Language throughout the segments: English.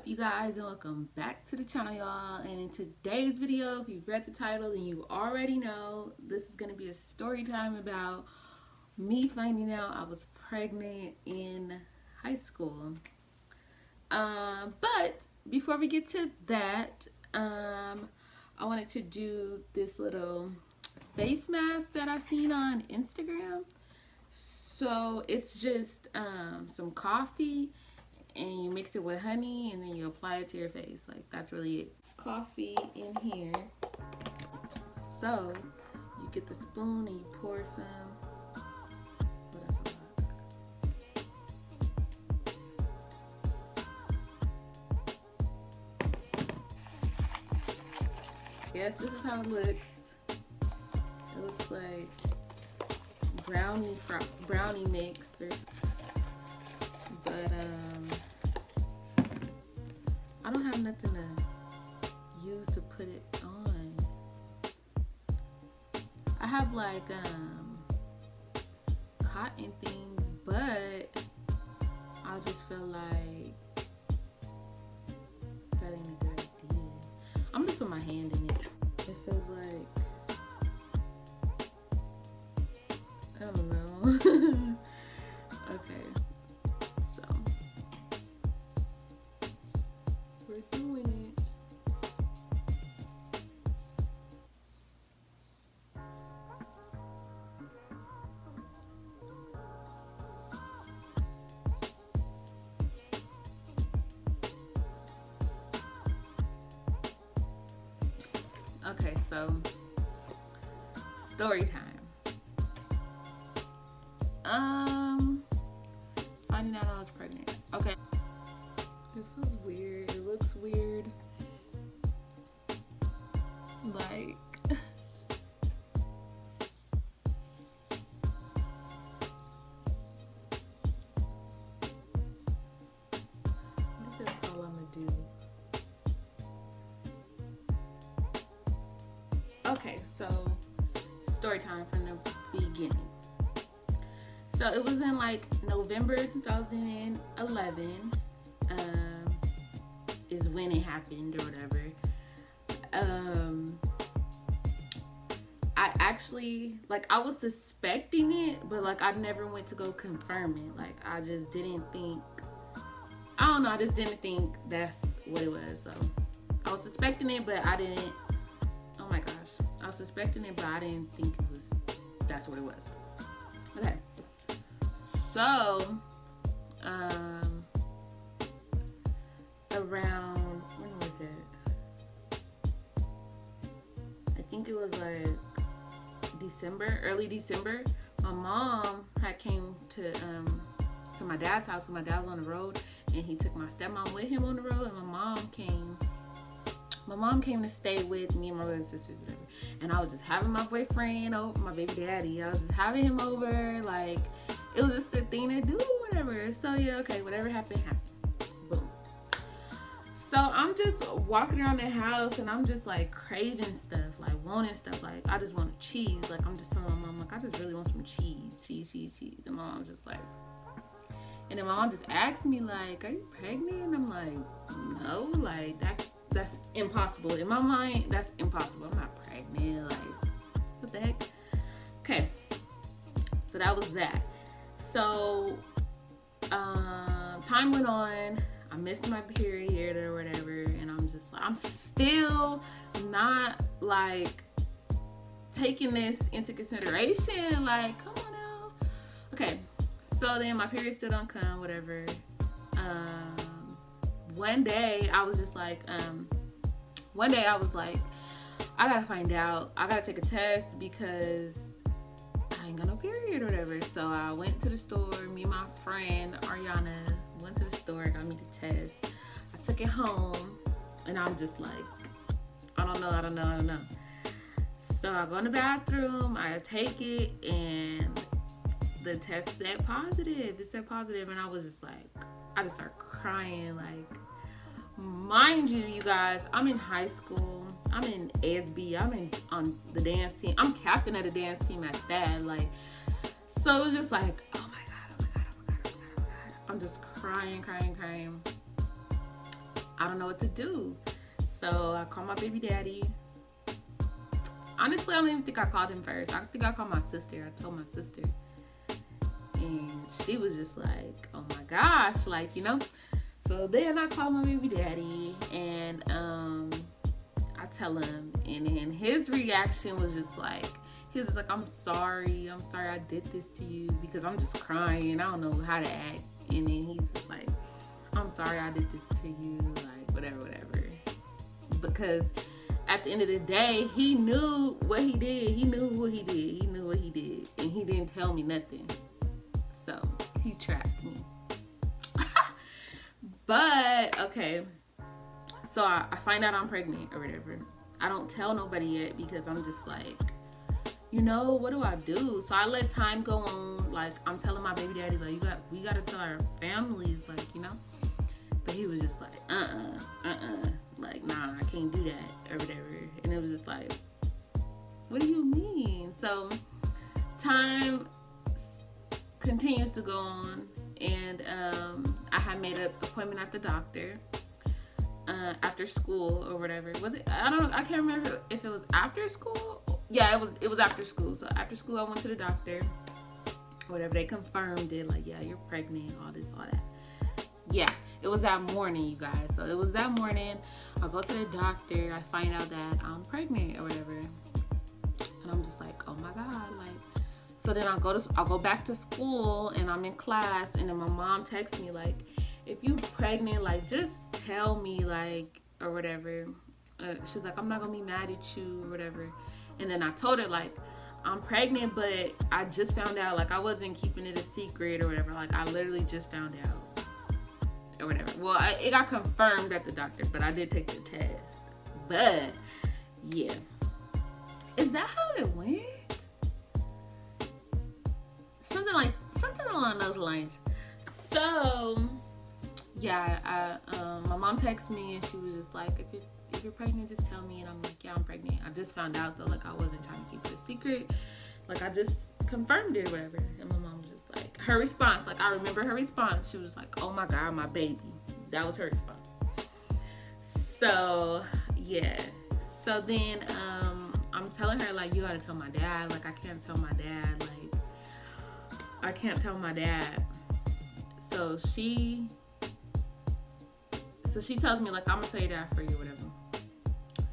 you guys, and welcome back to the channel, y'all. And in today's video, if you've read the title and you already know, this is going to be a story time about me finding out I was pregnant in high school. But before we get to that, I wanted to do this little face mask that I've seen on Instagram. So it's just some coffee, and you mix it with honey, and then you apply it to your face. Like, that's really it. Coffee in here. So you get the spoon and you pour some. Oh, that's a lot. Yes, this is how it looks. It looks like brownie mix, but I don't have nothing to use to put it on. I have like cotton things, but I just feel like that ain't a good idea. I'm just put my hand in it. It feels like, I don't know. Okay, so we're doing it. Okay, so story time. Finding out I was pregnant. Okay. It feels weird. It looks weird. Like, I think that's all I'm gonna do. Okay, so story time from the beginning. So it was in like November 2011 is when it happened or whatever. I actually, like, I was suspecting it, but like I never went to go confirm it. Like, I just didn't think, I don't know, I just didn't think that's what it was. So I was suspecting it, but I didn't, oh my gosh, I was suspecting it, but I didn't think it was, that's what it was. Okay. So, around, when was it? I think it was like December, early December. My mom had came to my dad's house, and my dad was on the road, and he took my stepmom with him on the road, and my mom came to stay with me and my brothers and sisters, whatever. And I was just having my boyfriend over, my baby daddy. I was just having him over, like, it was just the thing to do, whatever. So yeah, okay, whatever happened, happened. Boom. So I'm just walking around the house, and I'm just like craving stuff, like wanting stuff. Like, I just want cheese. Like, I'm just telling my mom, like, I just really want some cheese. And my mom's just like, and then my mom just asked me, like, are you pregnant? And I'm like, no, like, that's impossible. In my mind, that's impossible. I'm not pregnant. Like, what the heck? Okay. So that was that. So, time went on. I missed my period or whatever, and I'm just like, I'm still not like taking this into consideration. Like, come on now. Okay, so then my period still don't come, whatever. One day I was just like, I gotta find out. I gotta take a test because I ain't got no period or whatever. So I went to the store. Me and my friend Ariana went to the store, got me the test. I took it home, and I'm just like, I don't know. So I go in the bathroom, I take it, and the test said positive. It said positive, and I was just like, I just started crying. Like, mind you, you guys, I'm in high school. I'm in ASB. I'm on the dance team. I'm captain of the dance team at that. Like, so it was just like, oh my god. I'm just crying. I don't know what to do. So I called my baby daddy. Honestly, I don't even think I called him first. I think I called my sister. I told my sister. And she was just like, oh my gosh, like, you know. So then I called my baby daddy, and I tell him, and then his reaction was just like, he was just like, I'm sorry I did this to you, because I'm just crying. I don't know how to act. And then he's just like, I'm sorry I did this to you, like, whatever. Because at the end of the day, he knew what he did. He knew what he did. And he didn't tell me nothing. So, he trapped me. But, okay. So, I find out I'm pregnant or whatever. I don't tell nobody yet because I'm just like, you know, what do I do? So, I let time go on. Like, I'm telling my baby daddy, like, we got to tell our families, like, you know. But he was just like, like, nah, I can't do that or whatever. And it was just like, what do you mean? So time continues to go on, and I had made an appointment at the doctor after school or whatever. Was it? I don't know. I can't remember if it was after school. Yeah, it was after school. So after school, I went to the doctor. Whatever, they confirmed it. Like, yeah, you're pregnant. All this, all that. Yeah, it was that morning, you guys. So it was that morning. I go to the doctor. I find out that I'm pregnant or whatever, and I'm just like, oh my god, like. So then I'll go back to school, and I'm in class, and then my mom texts me like, if you pregnant, like, just tell me, like, or whatever. She's like, I'm not gonna be mad at you or whatever. And then I told her, like, I'm pregnant, but I just found out, like, I wasn't keeping it a secret or whatever. Like, I literally just found out or whatever. Well, it got confirmed at the doctor, but I did take the test. But yeah, is that how it went? Something along those lines. So yeah, my mom texted me, and she was just like, if you're pregnant, just tell me. And I'm like, yeah, I'm pregnant. I just found out though, like, I wasn't trying to keep it a secret. Like, I just confirmed it or whatever. And my mom was just like, her response, like, I remember her response. She was like, oh my god, my baby. That was her response. So yeah. So then I'm telling her, like, you gotta tell my dad. Like, I can't tell my dad. Like, I can't tell my dad. So she tells me, like, I'm gonna tell your dad for you, whatever.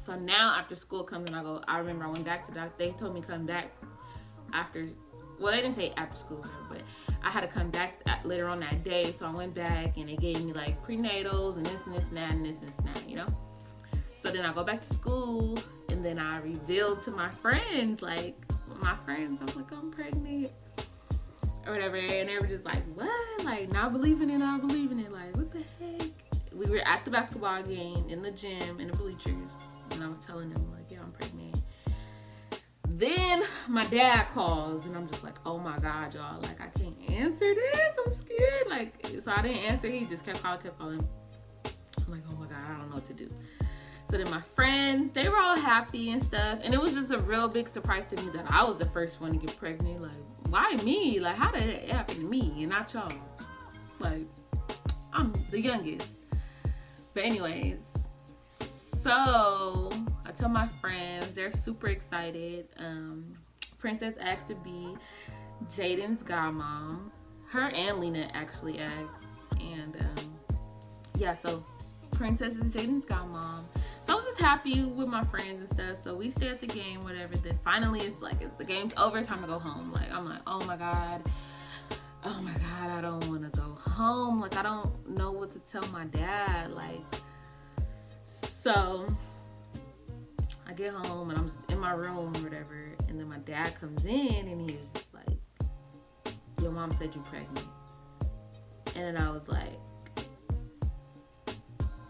So now after school comes and I remember I went back to that. They told me come back after, well, they didn't say after school, whatever, but I had to come back later on that day. So I went back, and they gave me, like, prenatals and this and this and that and this and that, you know. So then I go back to school, and then I revealed to my friends, like, I was like, I'm pregnant or whatever, and they were just like, what? Like, not believing it, like, what the heck? We were at the basketball game in the gym, in the bleachers, and I was telling them, like, yeah, I'm pregnant. Then my dad calls, and I'm just like, oh my god, y'all, like, I can't answer this, I'm scared. Like, so I didn't answer. He just kept calling. I'm like, oh my god, I don't know what to do. So then my friends, they were all happy and stuff, and it was just a real big surprise to me that I was the first one to get pregnant. Like, why me? Like, how did it happen to me and not y'all? Like, I'm the youngest. But anyways, so I tell my friends, they're super excited. Princess asked to be Jaden's godmom. Her and Lena actually asked. And yeah, so Princess is Jaden's godmom. So I was just happy with my friends and stuff. So we stay at the game, whatever. Then finally it's like, the game's over, time to go home. Like, I'm like, oh my god, I don't want to go home. Like, I don't know what to tell my dad. Like, so I get home, and I'm just in my room or whatever. And then my dad comes in, and he was just like, your mom said you're pregnant. And then I was like,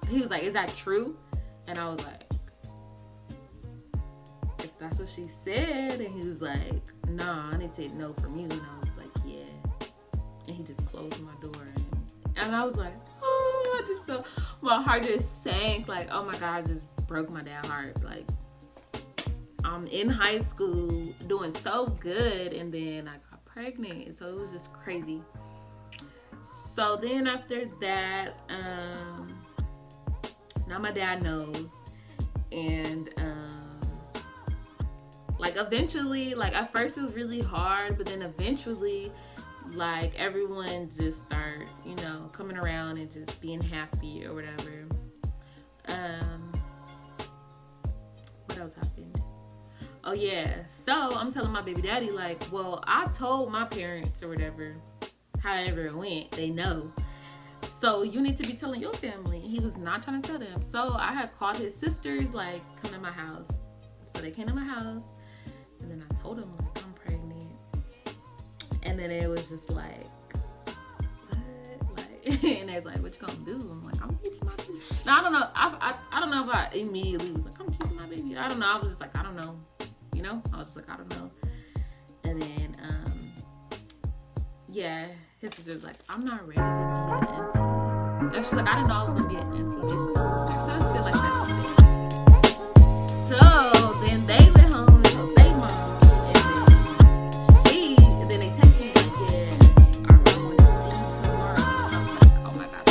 he was like, is that true? And I was like, if that's what she said. And he was like, nah, I need to take no from you. And I was like, yeah. And he just closed my door. And I was like, oh, I just felt, my heart just sank. Like, oh my god, I just broke my dad's heart. Like, I'm in high school doing so good, and then I got pregnant. So it was just crazy. So then after that, now my dad knows. And like eventually, like at first it was really hard, but then eventually like everyone just start, you know, coming around and just being happy or whatever. What else happened? Oh yeah, so I'm telling my baby daddy like, well, I told my parents or whatever, however it went, they know. So you need to be telling your family. He was not trying to tell them. So I had called his sisters, like, come to my house. So they came to my house, and then I told them, like, I'm pregnant. And then it was just like, what? Like, and they're like, what you gonna do? I'm like, I'm keeping my baby. Now I don't know. I don't know if I immediately was like, I'm keeping my baby. I don't know. I was just like, I don't know. You know? I was just like, I don't know. And then, yeah, his sister was like, I'm not ready to be an auntie. And she's like, I didn't know I was gonna be an auntie. So shit like that. So then they went home and told their mom, and then they texted me like, yeah, our mom wants to see you tomorrow. And I was like, oh my gosh.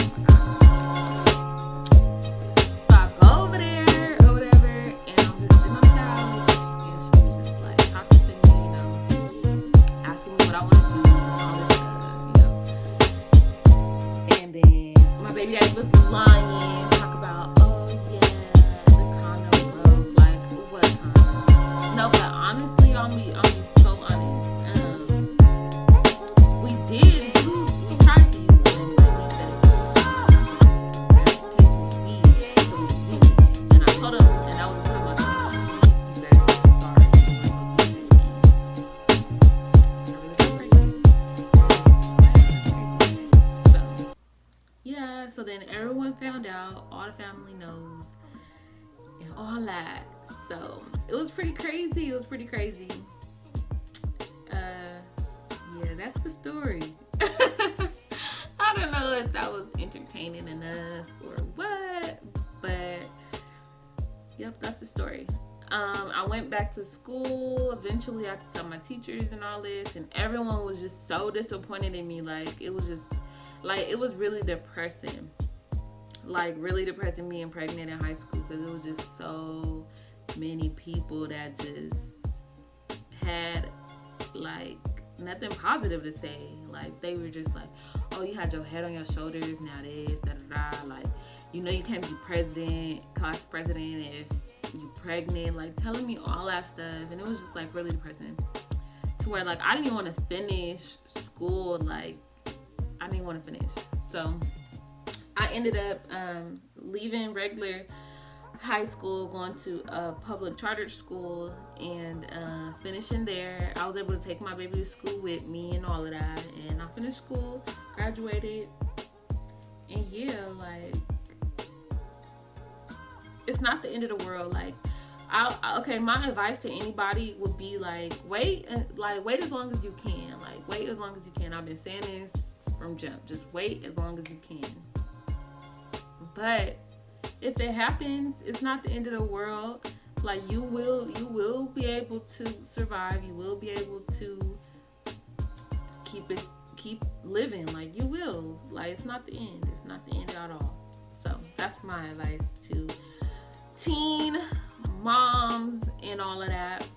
So I go over there or whatever, and I'm just sitting on the couch, and she was just like talking to me, you know, asking me what I want to do, and all this stuff, you know. And then my baby daddy was lying, talk about, oh yeah, the condom broke, like what condom? No, but honestly, I'll be so honest. We tried to use it, but he said and I told him, and that was the time I told him, you better say sorry. I really got pregnant. So yeah, so then everyone found out, all the family knows, and all that. So it was pretty crazy. Yeah, that's the story. I don't know if that was entertaining enough or what, but yep, that's the story. I went back to school. Eventually I had to tell my teachers and all this, and everyone was just so disappointed in me. Like it was really depressing. Like really depressing being pregnant in high school, because it was just so many people that just had like nothing positive to say. Like they were just like, oh, you had your head on your shoulders, now this, da-da-da. Like, you know, you can't be class president if you pregnant, like telling me all that stuff. And it was just like really depressing, to where like I didn't even want to finish school. Like I didn't want to finish. So I ended up leaving regular high school, going to a public charter school, and finishing there. I was able to take my baby to school with me and all of that, and I finished school, graduated, and yeah, like it's not the end of the world. Like okay, my advice to anybody would be like wait as long as you can. Like wait as long as you can. I've been saying this from jump. Just wait as long as you can. But if it happens, it's not the end of the world. Like you will be able to survive. You will be able to keep living. Like you will. Like it's not the end. It's not the end at all. So that's my advice to teen moms and all of that.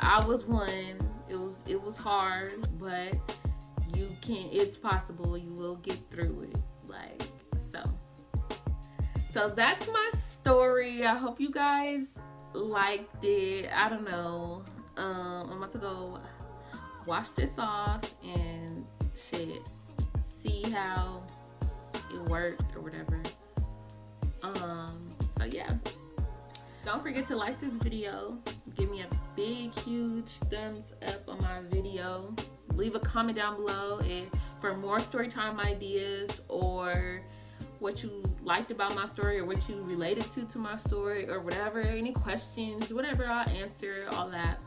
I was one. It was hard, but you can. It's possible. You will get through it. Like so that's my story. I hope you guys liked it. I don't know. I'm about to go wash this off and see how it worked or whatever. So yeah. Don't forget to like this video. Give me a big, huge thumbs up on my video. Leave a comment down below for more storytime ideas, or what you liked about my story, or what you related to my story, or whatever. Any questions, whatever, I'll answer all that.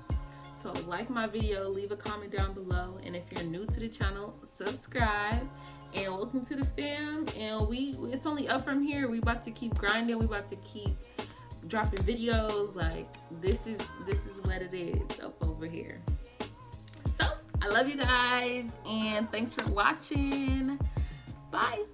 So like my video, leave a comment down below, and if you're new to the channel, subscribe. And welcome to the fam. And it's only up from here. We about to keep grinding. We about to keep dropping videos. Like this is what it is up over here. So I love you guys, and thanks for watching. Bye.